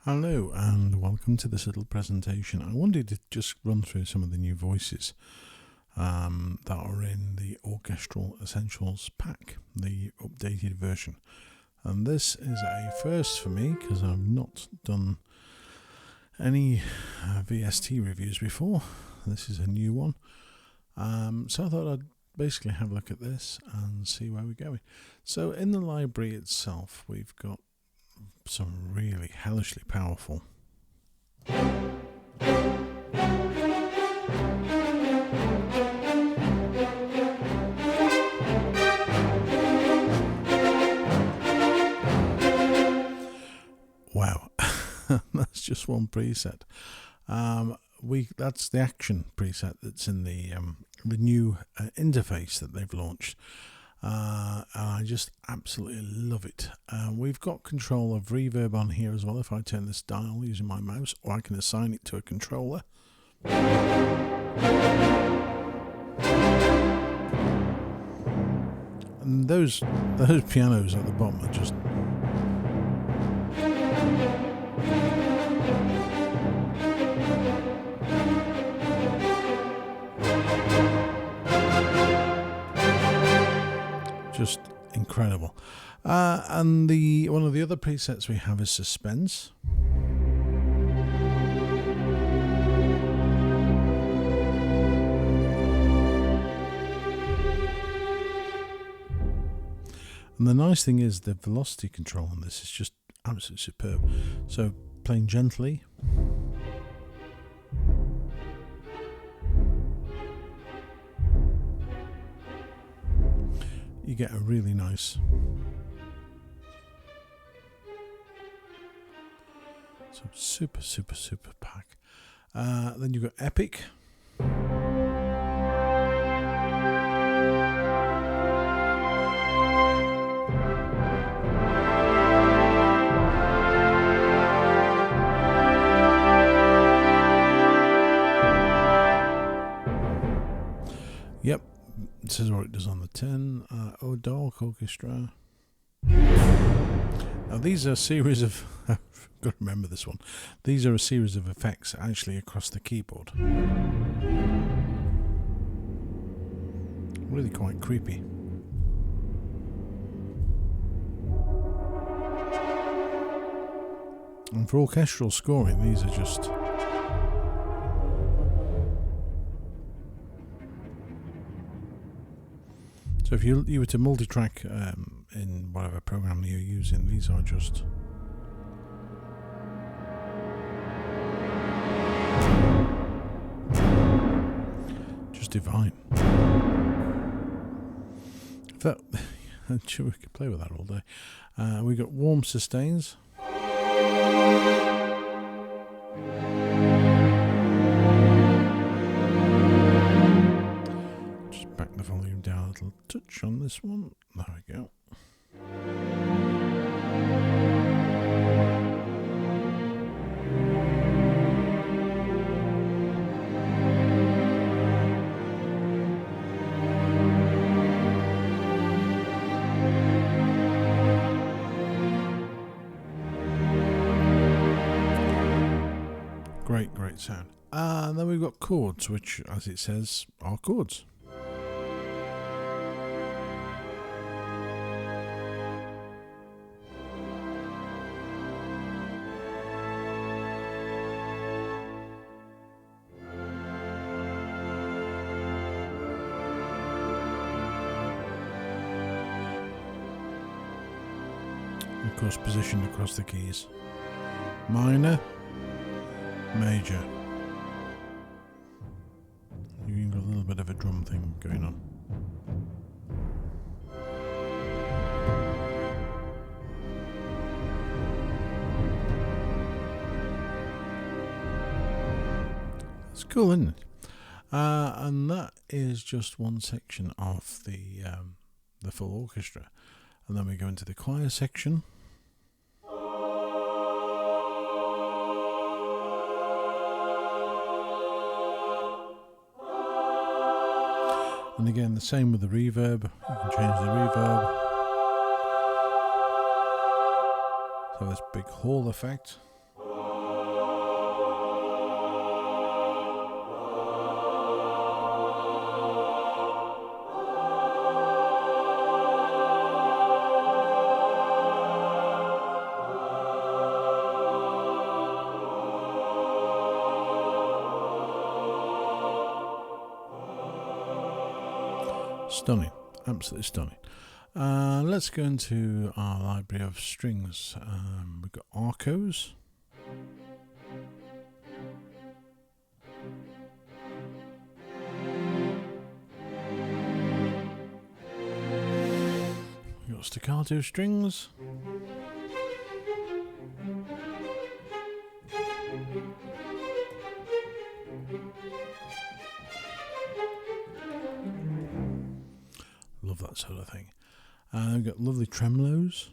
Hello and welcome to this little presentation. I wanted to just run through some of the new voices that are in the Orchestral Essentials pack, the updated version. And this is a first for me because I've not done any VST reviews before. This is a new one. So I thought I'd basically have a look at this and see where we're going. So in the library itself, we've got some really hellishly powerful wow. That's just one preset. That's the action preset that's in the new interface that they've launched. And I just absolutely love it. We've got control of reverb on here as well if I turn this dial using my mouse, or I can assign it to a controller. And those pianos at the bottom are just incredible. And one of the other presets we have is suspense. And the nice thing is the velocity control on this is just absolutely superb. So playing gently, you get a really nice super pack. Then you've got epic. Yep. This is what it does on the 10. Dark Orchestra. Now these are a series of I've got to remember this one. These are a series of effects actually across the keyboard. Really quite creepy. And for orchestral scoring, these are just so if you were to multi-track in whatever program you're using, these are just divine. I'm sure we could play with that all day. We got warm sustains. Just back the volume down a little touch on this one. There we go. Great sound. And then we've got chords, which, as it says, are chords. Of course, positioned across the keys. Minor, major. You've even got a little bit of a drum thing going on. It's cool, isn't it? And that is just one section of the full orchestra. And then we go into the choir section. And again, the same with the reverb. You can change the reverb. So this big hall effect. Stunning, absolutely stunning. Let's go into our library of strings. We've got arcos. We've got staccato strings. Love that sort of thing. We've got lovely tremolos.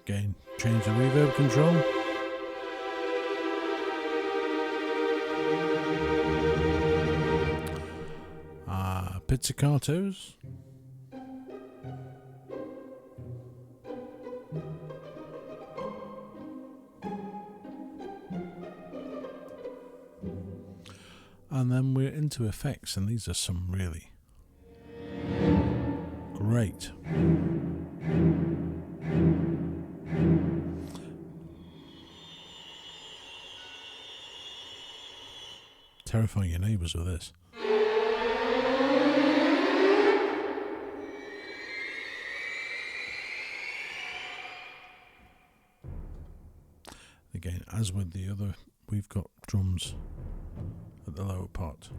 Again, change the reverb control. Pizzicatos. And then we're into effects, and these are some really great. Terrifying your neighbours with this. Again, as with the other, we've got drums at the lower part.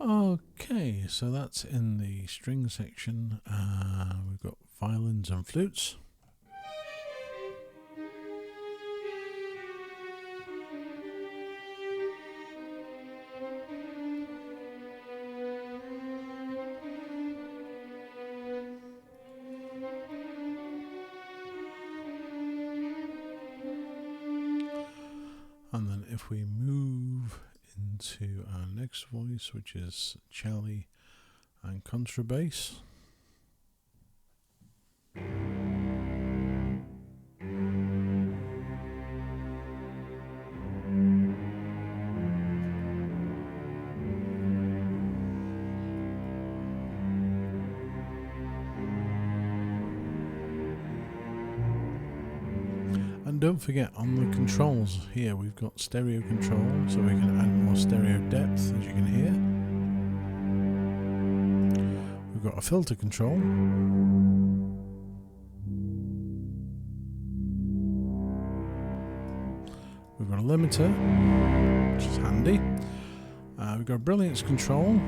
Okay, so that's in the string section. We've got violins and flutes. And then if we move into our next voice, which is cello and contrabass. And don't forget, on the controls here we've got stereo control, so we can add more stereo depth, as you can hear. We've got a filter control. We've got a limiter, which is handy. We've got a brilliance control.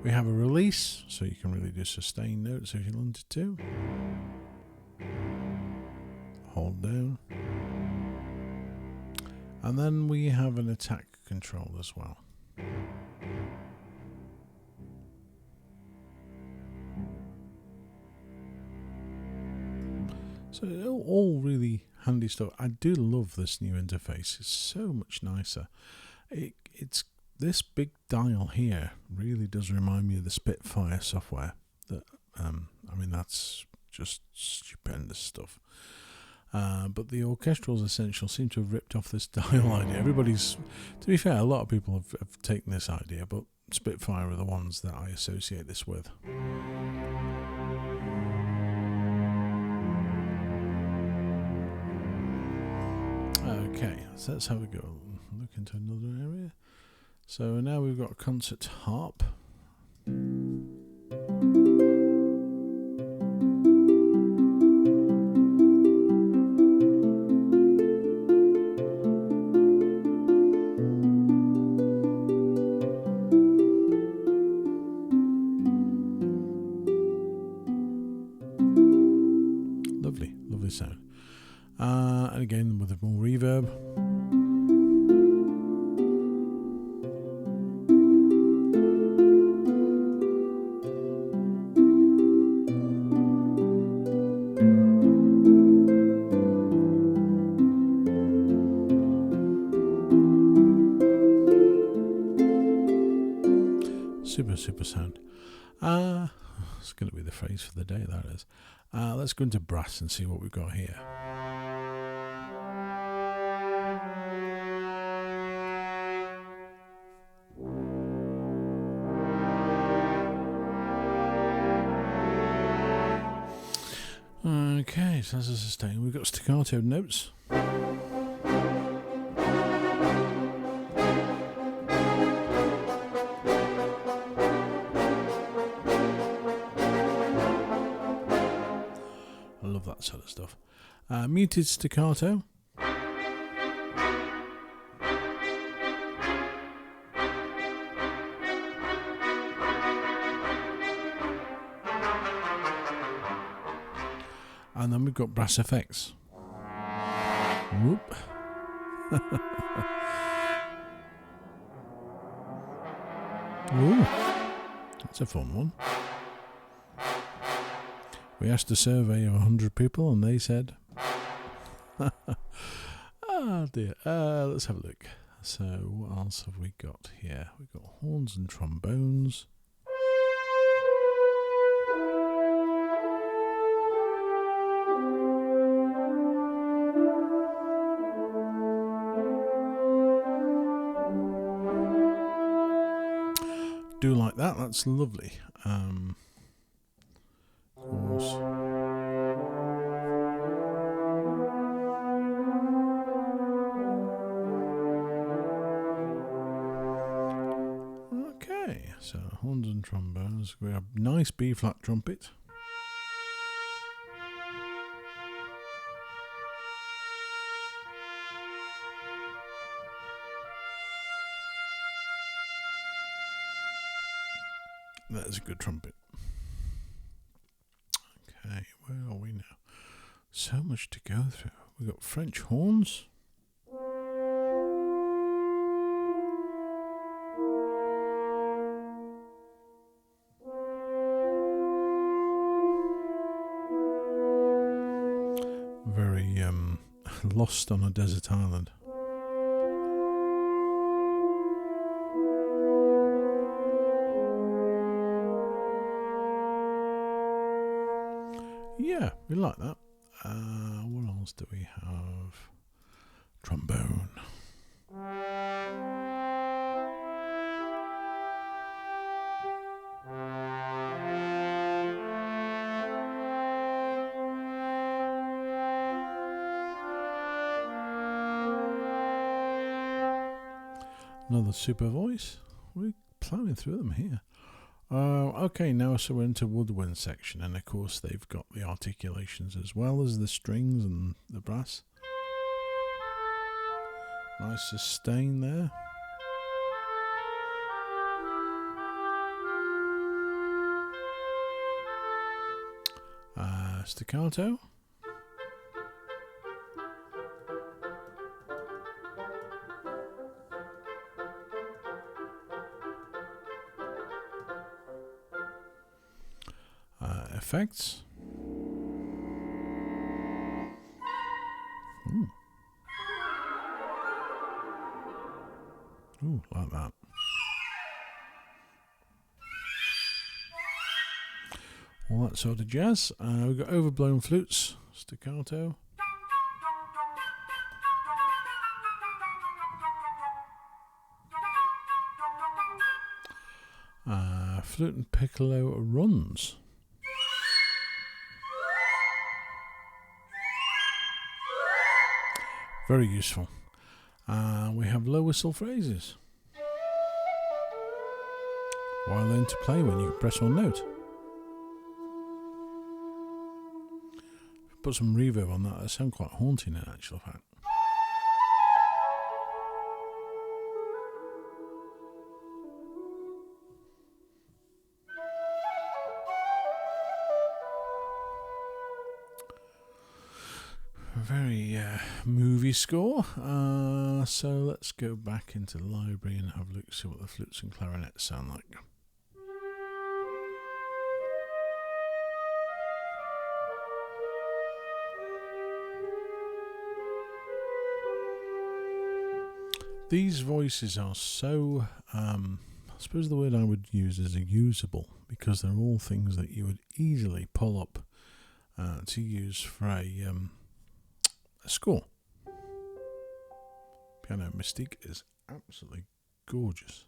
We have a release, so you can really do sustained notes if you wanted to. Hold down. And then we have an attack control as well. So all really handy stuff. I do love this new interface. It's so much nicer. It's this big dial here really does remind me of the Spitfire software. That I mean, that's just stupendous stuff. But the Orchestral Essentials seem to have ripped off this dial idea. Everybody's, to be fair, a lot of people have taken this idea, but Spitfire are the ones that I associate this with. Okay, so let's have a go. Look into another area. So now we've got a concert harp. Lovely sound. And again with more reverb. Super sound. It's going to be the phrase for the day, that is. Let's go into brass and see what we've got here. Okay, so that's a sustain. We've got staccato notes. I love that sort of stuff. Muted staccato. And then we've got brass effects. Whoop. Ooh, that's a fun one. We asked a survey of 100 people and they said... oh dear. Let's have a look. So what else have we got here? We've got horns and trombones. Do like that, that's lovely. Of course. Okay, so horns and trombones. We have nice B flat trumpet. That is a good trumpet. Okay, where are we now? So much to go through. We've got French horns. Very lost on a desert island. Yeah, we like that. What else do we have? Trombone. Another super voice. We're plowing through them here. Okay, now so we're into woodwind section, and of course they've got the articulations as well as the strings and the brass. Nice sustain there. Staccato. Effects. Ooh. Ooh, like that. All that sort of jazz. We've got overblown flutes, staccato. Flute and piccolo runs. Very useful. We have low whistle phrases. Why learn to play when you can press one note? Put some reverb on that. That sounds quite haunting in actual fact. Very movie score. So let's go back into the library and have a look, see what the flutes and clarinets sound like. These voices are so, I suppose the word I would use is usable, because they're all things that you would easily pull up to use for a score. Piano Mystique is absolutely gorgeous.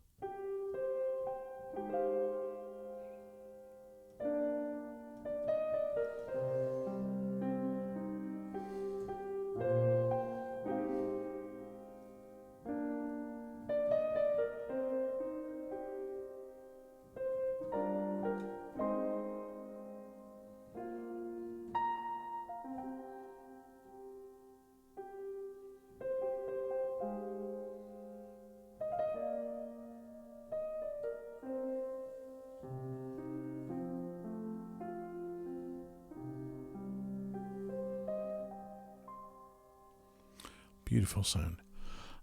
Beautiful sound.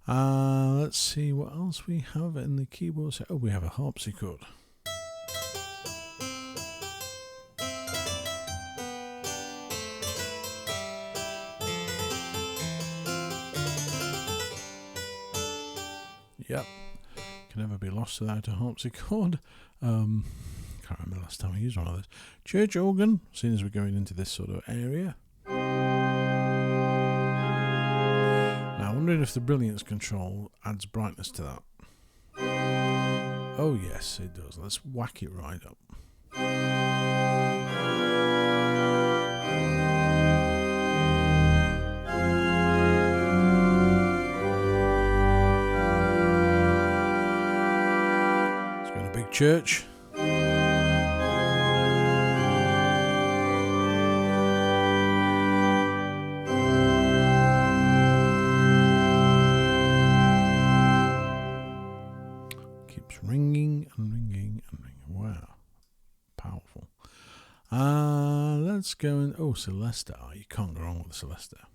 Let's see what else we have in the keyboard. Oh, we have a harpsichord. Yep, can never be lost without a harpsichord. Can't remember the last time I used one of those. Church organ, seeing as we're going into this sort of area. Now, I'm wondering if the brilliance control adds brightness to that. Oh yes, it does. Let's whack it right up. It's got a big church. Ringing and ringing and ringing. Wow. Powerful. Let's go in. Oh, Celesta. Oh, you can't go wrong with the Celesta.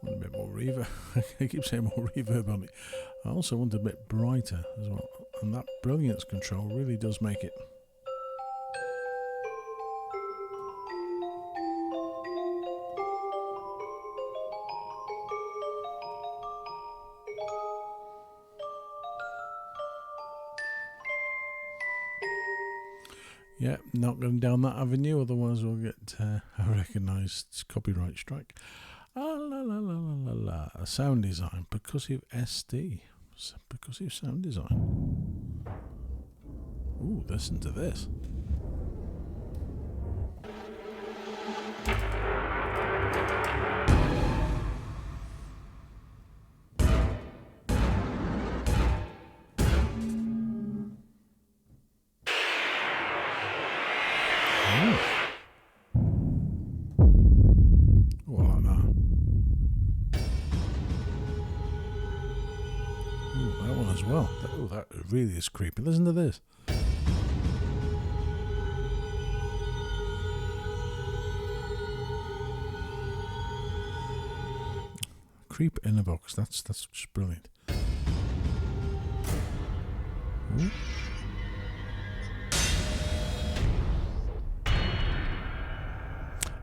Want a bit more reverb. I keep saying more reverb on it. I also want a bit brighter as well. And that brilliance control really does make it. Yeah, not going down that avenue, otherwise we'll get a recognised copyright strike. A sound design, percussive SD, percussive sound design. Ooh, listen to this. Well, that really is creepy. Listen to this. Creep in a box. That's just brilliant. Ooh.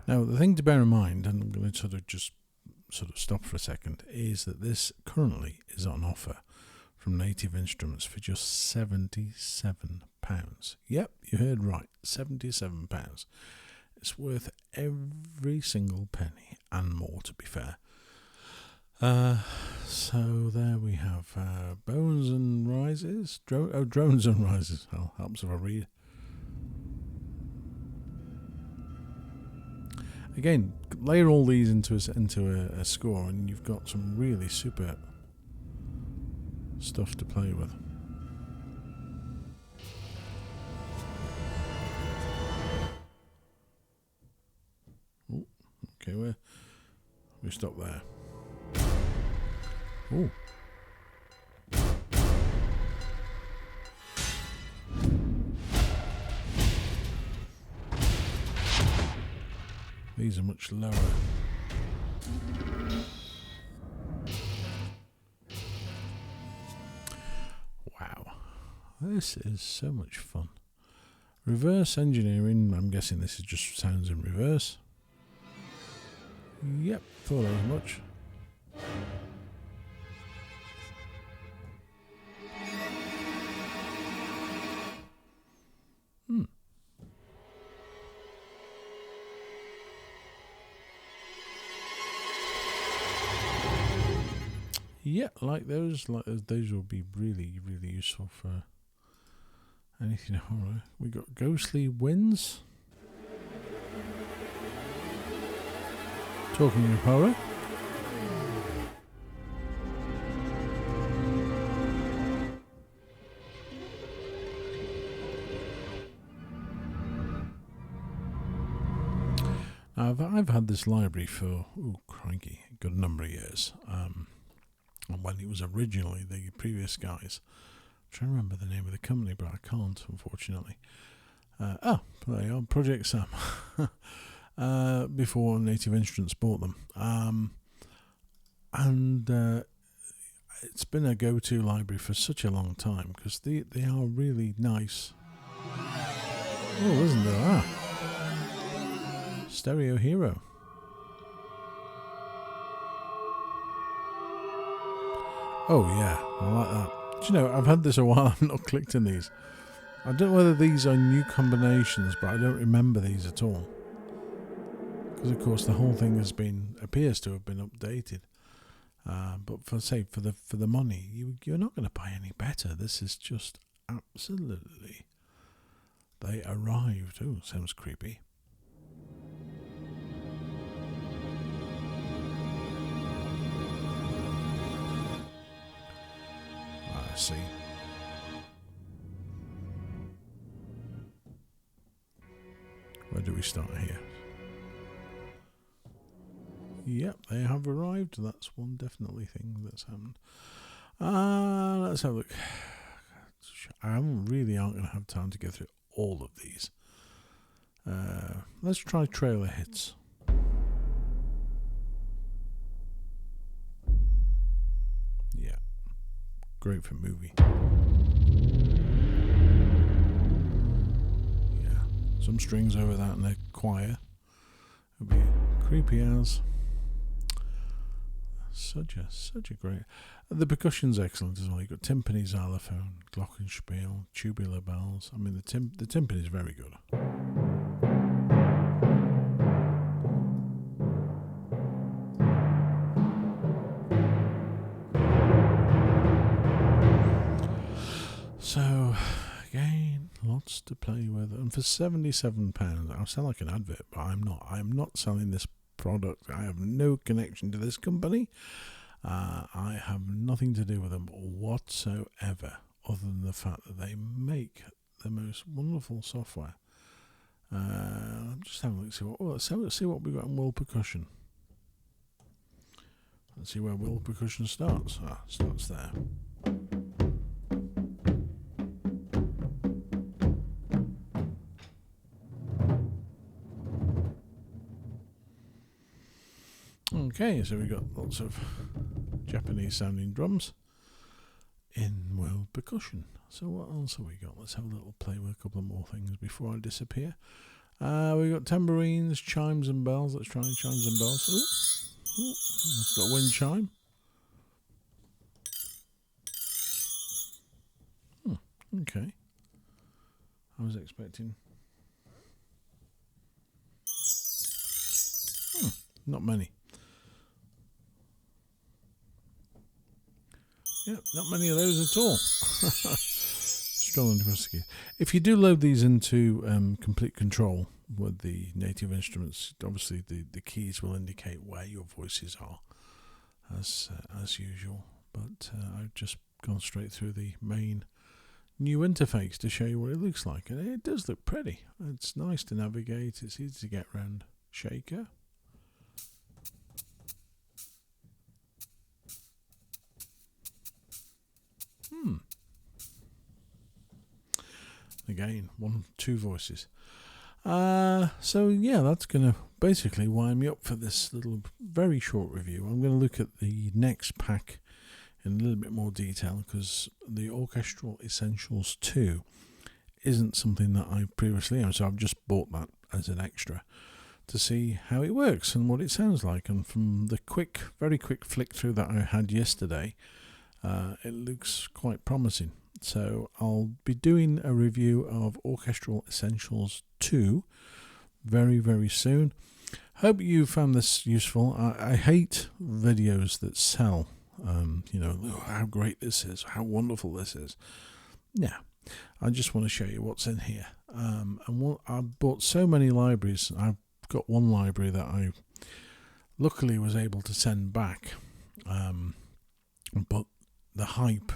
Now, the thing to bear in mind, and I'm going to sort of stop for a second, is that this currently is on offer from Native Instruments for just £77. Yep, you heard right, £77. It's worth every single penny and more, to be fair. So there we have Bones and Rises. Drones and Rises. Oh, helps if I read. Again, layer all these into a score, and you've got some really super stuff to play with. Ooh, okay, we stop there. Ooh. These are much lower. Wow, this is so much fun. Reverse engineering, I'm guessing this is just sounds in reverse. Yep, thought as much. Yeah, like those will be really, really useful for anything horror. We got Ghostly Winds. Talking of horror. I've had this library for, crikey, a good number of years. And when it was originally, the previous guys trying to remember the name of the company, but I can't, unfortunately. There you are, Project Sam. Before Native Instruments bought them. And it's been a go-to library for such a long time because they are really nice. Oh, isn't there? Stereo Hero. Oh yeah, I like that. Do you know, I've had this a while, I've not clicked in these. I don't know whether these are new combinations, but I don't remember these at all. Because of course the whole thing appears to have been updated. But for the money, you're not going to buy any better. This is just absolutely. They arrived. Oh, sounds creepy. I see. Where do we start here? Yep, they have arrived. That's one definitely thing that's happened. Let's have a look. I aren't going to have time to go through all of these. Let's try trailer hits. Yeah, great for movie. Yeah, some strings over that and a choir. It'll be creepy as. Such a great. The percussion's excellent as well. You've got timpani, xylophone, glockenspiel, tubular bells. I mean, the timpani is very good. So again, lots to play with, and for £77, I'll sound like an advert, but I'm not. I'm not selling this product. I have no connection to this company. I have nothing to do with them whatsoever, other than the fact that they make the most wonderful software. I'm just having a look. Let's see what we've got in World Percussion. Let's see where World Percussion starts. Starts there. Okay, so we've got lots of Japanese sounding drums in World Percussion. So what else have we got? Let's have a little play with a couple of more things before I disappear. We've got tambourines, chimes and bells. Let's try chimes and bells. Ooh, that's got a wind chime. Okay. I was expecting... not many. Yeah, not many of those at all. Strong and prosecute. If you do load these into complete control with the Native Instruments, obviously the keys will indicate where your voices are, as usual. But I've just gone straight through the main new interface to show you what it looks like, and it does look pretty. It's nice to navigate. It's easy to get around. Shaker. Again, 2 voices. So yeah, that's going to basically wind me up for this little very short review. I'm going to look at the next pack in a little bit more detail, because the Orchestral Essentials 2 isn't something that I previously owned, so I've just bought that as an extra to see how it works and what it sounds like. And from the very quick flick through that I had yesterday, it looks quite promising. So I'll be doing a review of Orchestral Essentials 2 very, very soon. Hope you found this useful. I hate videos that sell, how great this is, how wonderful this is. Yeah, I just want to show you what's in here. I bought so many libraries. I've got one library that I luckily was able to send back, but the hype...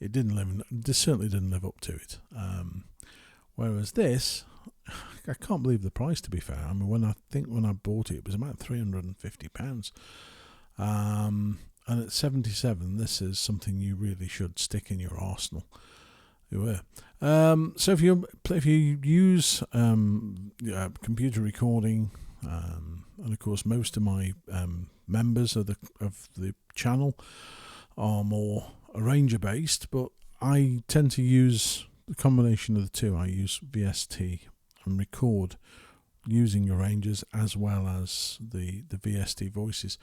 This certainly didn't live up to it. Whereas this, I can't believe the price, to be fair. I mean, when I bought it, it was about £350. And at 77, this is something you really should stick in your arsenal. So if you use computer recording, and of course most of my members of the channel are more arranger based, but I tend to use the combination of the two. I use VST and record using arrangers as well as the VST voices.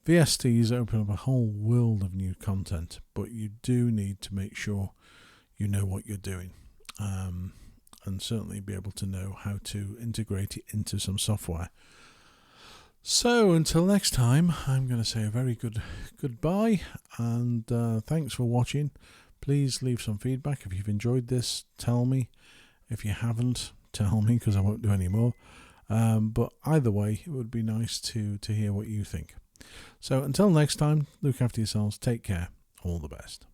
VSTs open up a whole world of new content, but you do need to make sure you know what you're doing, and certainly be able to know how to integrate it into some software. So until next time, I'm going to say a very goodbye, and thanks for watching. Please leave some feedback. If you've enjoyed this, tell me. If you haven't, tell me, because I won't do any more. But either way, it would be nice to hear what you think. So until next time, look after yourselves, take care, all the best.